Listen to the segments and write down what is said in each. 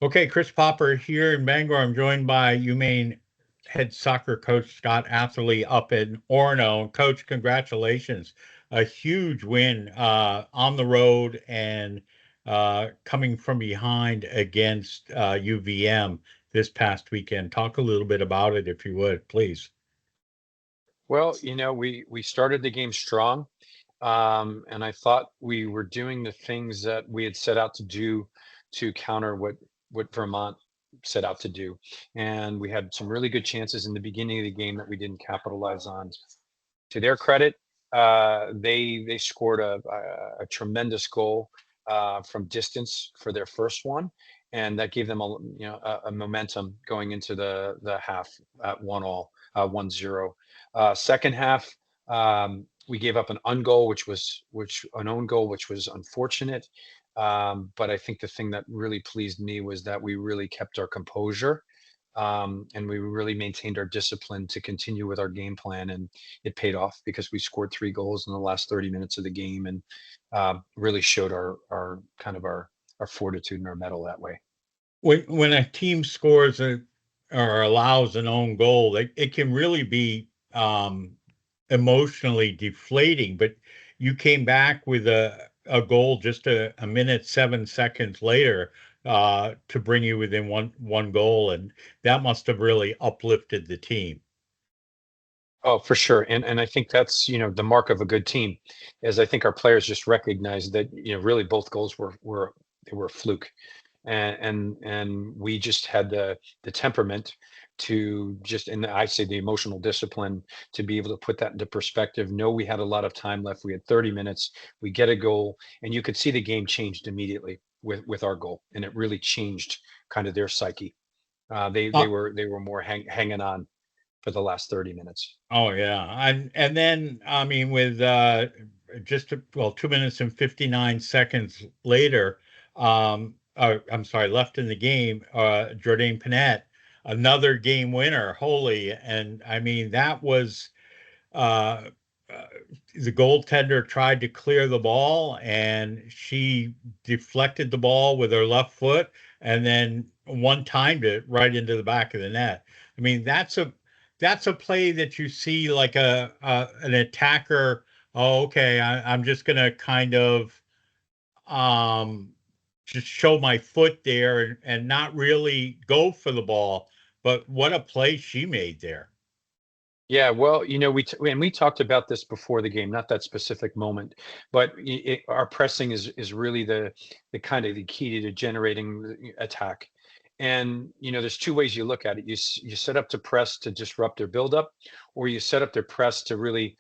Okay, Chris Popper here in Bangor. I'm joined by UMaine head soccer coach Scott Atherley up in Orono. Coach, congratulations. A huge win on the road and coming from behind against UVM this past weekend. Talk a little bit about it, if you would, please. Well, we started the game strong, and I thought we were doing the things that we had set out to do to counter what Vermont set out to do. And we had some really good chances in the beginning of the game that we didn't capitalize on. To their credit, they scored a tremendous goal from distance for their first one, and that gave them a momentum going into the half at 1-0. Second half, we gave up an own goal, which was unfortunate. But I think the thing that really pleased me was that we really kept our composure, and we really maintained our discipline to continue with our game plan, and it paid off because we scored 3 goals in the last 30 minutes of the game, and really showed our fortitude and our mettle that way. When a team scores or allows an own goal, it can really be emotionally deflating. But you came back with a goal just a minute 7 seconds later to bring you within one goal, and that must have really uplifted the team. Oh, for sure. And I think that's, the mark of a good team, is I think our players just recognized that, really both goals were a fluke. And we just had the temperament to just, and I say the emotional discipline to be able to put that into perspective. Know we had a lot of time left. We had 30 minutes. We get a goal, and you could see the game changed immediately with our goal, and it really changed kind of their psyche. They were more hanging on for the last 30 minutes. Oh yeah, and then I mean with well 2 minutes and 59 seconds later, I'm sorry, left in the game, Jordan Panette, another game winner, holy, and I mean that was uh, uh, the goaltender tried to clear the ball and she deflected the ball with her left foot and then one timed it right into the back of the net. I mean, that's a play that you see like an attacker. Oh, okay, I'm just gonna kind of um, just show my foot there and not really go for the ball. But what a play she made there. Yeah, well, we talked about this before the game, not that specific moment, but our pressing is really the kind of the key to generating the attack. And there's two ways you look at it. You set up to press to disrupt their buildup, or you set up their press to really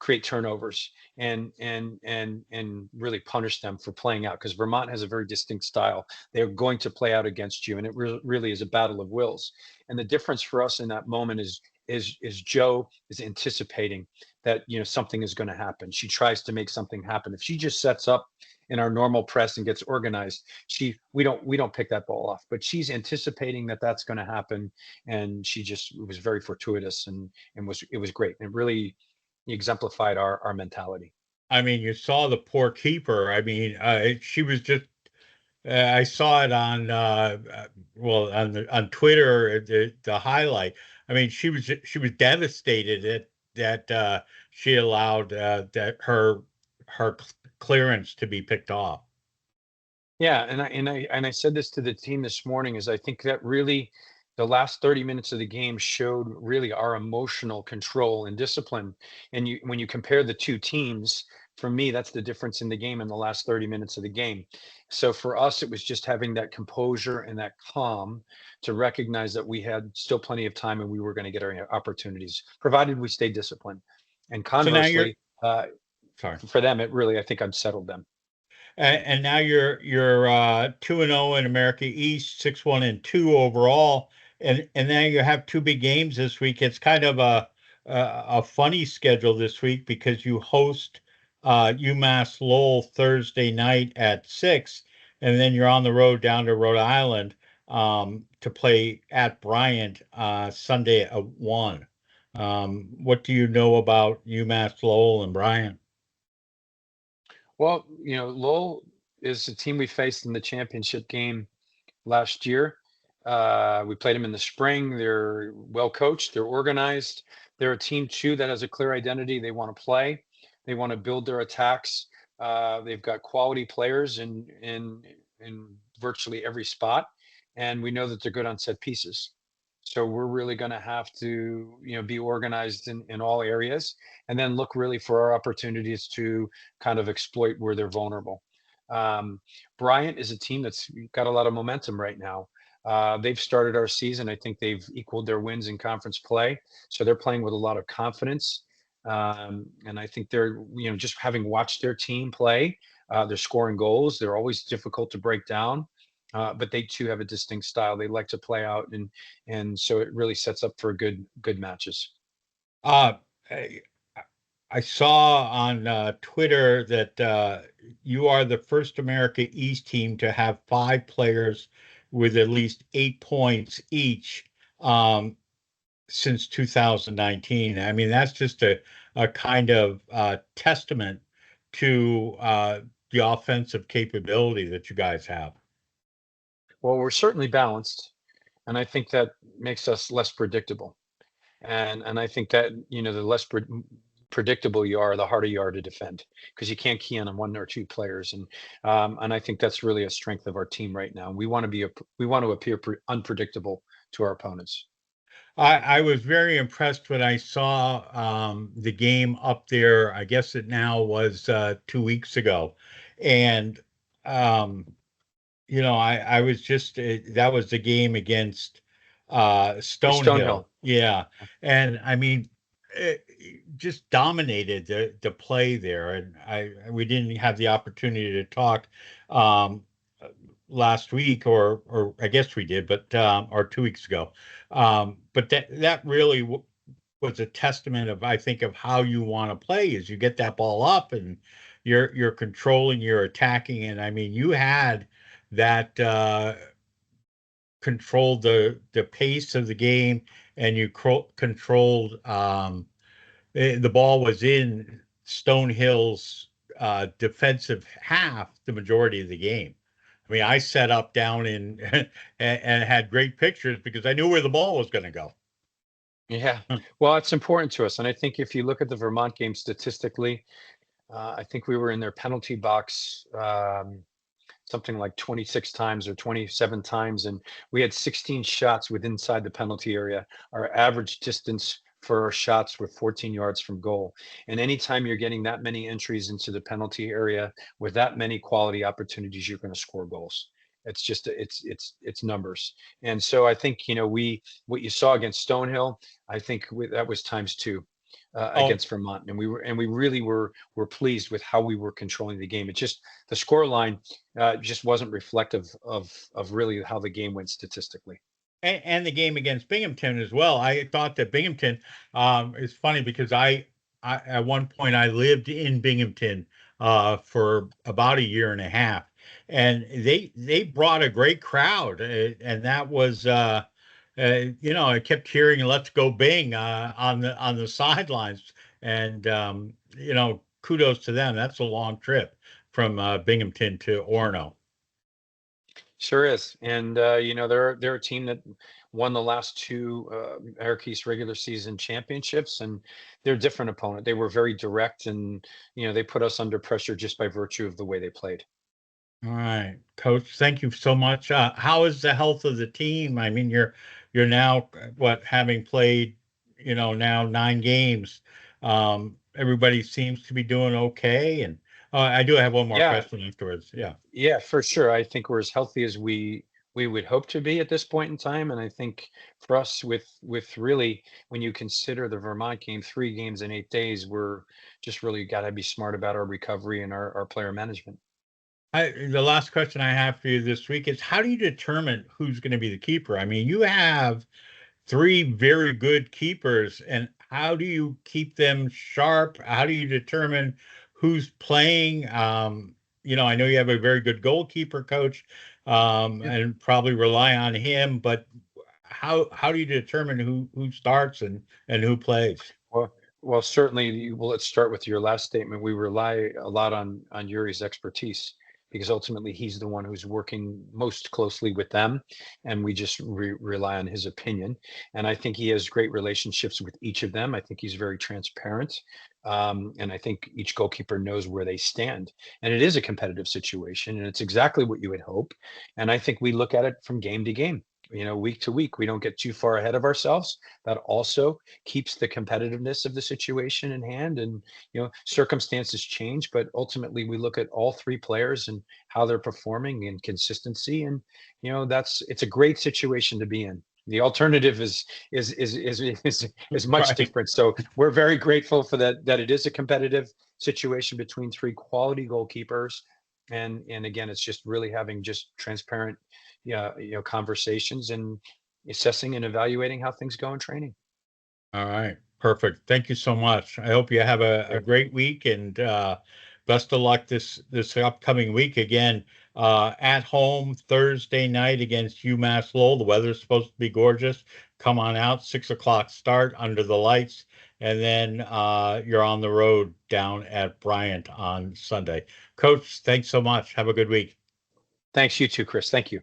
create turnovers and really punish them for playing out, because Vermont has a very distinct style. They're going to play out against you, and it really is a battle of wills. And the difference for us in that moment is Joe is anticipating that something is going to happen. She tries to make something happen. If she just sets up in our normal press and gets organized, we don't pick that ball off. But she's anticipating that that's going to happen, and she just was very fortuitous, and it was great. It really exemplified our mentality. I mean, you saw the poor keeper. I mean, she was just. I saw it on well on Twitter the highlight. I mean, she was devastated that she allowed that her clearance to be picked off. Yeah, and I said this to the team this morning, is I think that really the last 30 minutes of the game showed really our emotional control and discipline. And when you compare the two teams, for me, that's the difference in the game in the last 30 minutes of the game. So for us, it was just having that composure and that calm to recognize that we had still plenty of time and we were going to get our opportunities, provided we stayed disciplined. And So now you're conversely, sorry. for them, it really, I think, unsettled them. And now you're 2-0 in America East, 6-1-2 overall, and now you have two big games this week. It's kind of a funny schedule this week because you host UMass Lowell Thursday night at 6, and then you're on the road down to Rhode Island to play at Bryant Sunday at 1. What do you know about UMass Lowell and Bryant? Well, Lowell is a team we faced in the championship game last year. We played them in the spring. They're well coached. They're organized. They're a team too that has a clear identity. They want to play. They want to build their attacks. They've got quality players in virtually every spot, and we know that they're good on set pieces. So we're really going to have to, be organized in all areas, and then look really for our opportunities to kind of exploit where they're vulnerable. Um, Bryant is a team that's got a lot of momentum right now. They've started our season. I think they've equaled their wins in conference play, so they're playing with a lot of confidence. And I think they're, just having watched their team play, they're scoring goals. They're always difficult to break down, but they too have a distinct style. They like to play out, and so it really sets up for good matches. Uh, I, I saw on Twitter that you are the first America East team to have five players with at least 8 points each um, since 2019. I mean, that's just a kind of testament to the offensive capability that you guys have. Well, we're certainly balanced, and I think that makes us less predictable. And I think that, the less predictable you are, the harder you are to defend, because you can't key in on one or two players. And I think that's really a strength of our team right now. We want to appear unpredictable to our opponents. I was very impressed when I saw the game up there. I guess it now was 2 weeks ago. And um, I was just that was the game against Stonehill. Stonehill. Yeah. And I mean, it just dominated the play there. And we didn't have the opportunity to talk um, last week, or I guess we did, but or 2 weeks ago. But that really was a testament of, I think, of how you want to play is you get that ball up and you're controlling, you're attacking. And I mean, you had that controlled the pace of the game, and you controlled the ball was in Stonehill's defensive half the majority of the game. I mean, I set up down in and had great pictures because I knew where the ball was going to go. Yeah. Well, it's important to us. And I think if you look at the Vermont game statistically, I think we were in their penalty box something like 26 times or 27 times, and we had 16 shots with inside the penalty area. Our average distance for our shots were 14 yards from goal. And anytime you're getting that many entries into the penalty area with that many quality opportunities, you're going to score goals. It's just it's numbers. And so I think, we what you saw against Stonehill, I think that was times two Oh, against Vermont, and we really were pleased with how we were controlling the game. It just the score line just wasn't reflective of really how the game went statistically. and the game against Binghamton as well. I thought that Binghamton is funny because I at one point I lived in Binghamton for about a year and a half, and they brought a great crowd, and that was I kept hearing "Let's go Bing" on the sidelines, and kudos to them. That's a long trip from Binghamton to Orono. Sure is. And they're a team that won the last two Eric East regular season championships, and they're a different opponent. They were very direct, and they put us under pressure just by virtue of the way they played. All right, Coach, thank you so much. How is the health of the team? I mean, you're now what, having played, now 9 games. Everybody seems to be doing okay. And I do have one more Yeah, question afterwards. Yeah. yeah, for sure. I think we're as healthy as we would hope to be at this point in time, and I think for us, with really, when you consider the Vermont game, 3 games in 8 days, we're just really got to be smart about our recovery and our player management. The last question I have for you this week is, how do you determine who's going to be the keeper? I mean, you have three very good keepers, and how do you keep them sharp? How do you determine who's playing? I know you have a very good goalkeeper coach, Yeah. and probably rely on him, but how do you determine who starts and who plays? Well, well, certainly. Well, let's start with your last statement. We rely a lot on Yuri's expertise. because ultimately he's the one who's working most closely with them, and we just rely on his opinion. And I think he has great relationships with each of them. I think he's very transparent, and I think each goalkeeper knows where they stand. And it is a competitive situation, and it's exactly what you would hope. And I think we look at it from game to game, week to week. We don't get too far ahead of ourselves. That also keeps the competitiveness of the situation in hand. And circumstances change, but ultimately we look at all three players and how they're performing and consistency. And it's a great situation to be in. The alternative is much Right. different. So we're very grateful for that it is a competitive situation between three quality goalkeepers. And again, it's just really having just transparent, conversations and assessing and evaluating how things go in training. All right. Perfect. Thank you so much. I hope you have a Great. great week, and best of luck this upcoming week. Again, at home Thursday night against UMass Lowell. The weather's supposed to be gorgeous. Come on out, 6 o'clock start under the lights, and then you're on the road down at Bryant on Sunday. Coach, thanks so much. Have a good week. Thanks, you too, Chris. Thank you.